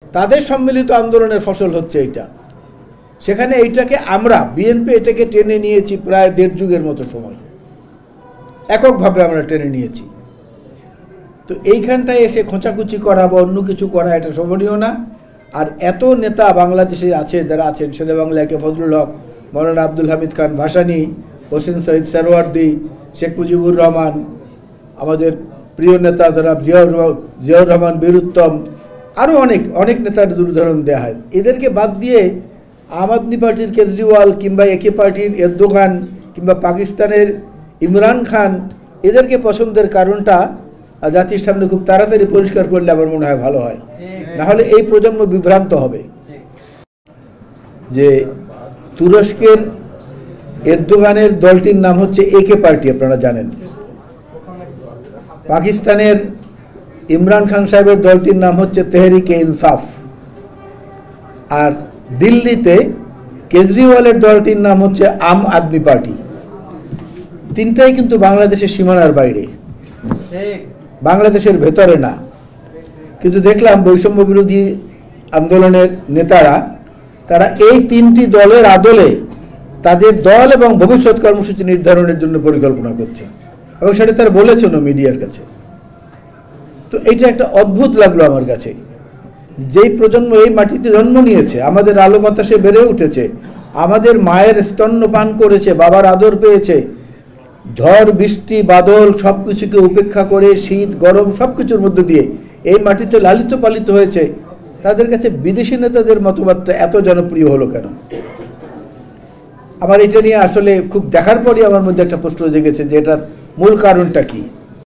তাদের সম্মিলিত আন্দোলনের ফসল হচ্ছে এইটা। সেখানে এইটাকে আমরা বিএনপি এটাকে টেনে নিয়েছি প্রায় 1.5 যুগের মতো সময়, এককভাবে আমরা টেনে নিয়েছি। তো এইখানটায় এসে খোঁচাখুচি করা বা অন্য কিছু করা এটা শোভনীয় না। আর এত নেতা বাংলাদেশে আছে, যারা আছেন শেরে বাংলা কে ফজলুল হক, মৌলানা আব্দুল হামিদ খান ভাসানী, হোসেন শহীদ সরওয়ার্দী, শেখ মুজিবুর রহমান, আমাদের প্রিয় নেতা যারা জিয়াউর রহমান বীরুত্তম, আরও অনেক অনেক নেতার উদাহরণ দেওয়া হয়। এদেরকে বাদ দিয়ে আম আদমি পার্টির কেজরিওয়াল কিংবা একে পার্টির এরদোগান কিংবা পাকিস্তানের ইমরান খান, এদেরকে পছন্দের কারণটা জাতির সামনে খুব তাড়াতাড়ি পরিষ্কার করলে আমার মনে হয় ভালো হয়, নাহলে এই প্রজন্ম বিভ্রান্ত হবে। যে তুরস্কের এরদোগানের দলটির নাম হচ্ছে একে পার্টি, আপনারা জানেন। পাকিস্তানের ইমরান খান সাহেবের দলটির নাম হচ্ছে তেহরিকে ইনসাফ। আর দিল্লিতে কেজরিওয়ালের দলটির নাম হচ্ছে আম আদমি পার্টি। তিনটাই কিন্তু বাংলাদেশের সীমানার বাইরে, বাংলাদেশের ভেতরে না। কিন্তু দেখলাম বৈষম্য বিরোধী আন্দোলনের নেতারা তারা এই তিনটি দলের আদলে তাদের দল এবং ভবিষ্যৎ কর্মসূচি নির্ধারণের জন্য পরিকল্পনা করছে, এবং সেটা তারা বলেছেন মিডিয়ার কাছে। তো এইটা একটা অদ্ভুত লাগলো আমার কাছে। যেই প্রজন্ম এই মাটিতে জন্ম নিয়েছে, আমাদের আলো বাতাসে বেড়ে উঠেছে, আমাদের মায়ের স্তন্যপান করেছে, বাবার আদর পেয়েছে, ঝড় বৃষ্টি বাদল সবকিছুকে উপেক্ষা করে শীত গরম সবকিছুর মধ্যে দিয়ে এই মাটিতে লালিত পালিত হয়েছে, তাদের কাছে বিদেশি নেতাদের মতবাদটা এত জনপ্রিয় হলো কেন? আমার এটা নিয়ে আসলে খুব দেখার পরই আমার মধ্যে একটা প্রশ্ন জেগেছে যে এটার মূল কারণটা কি।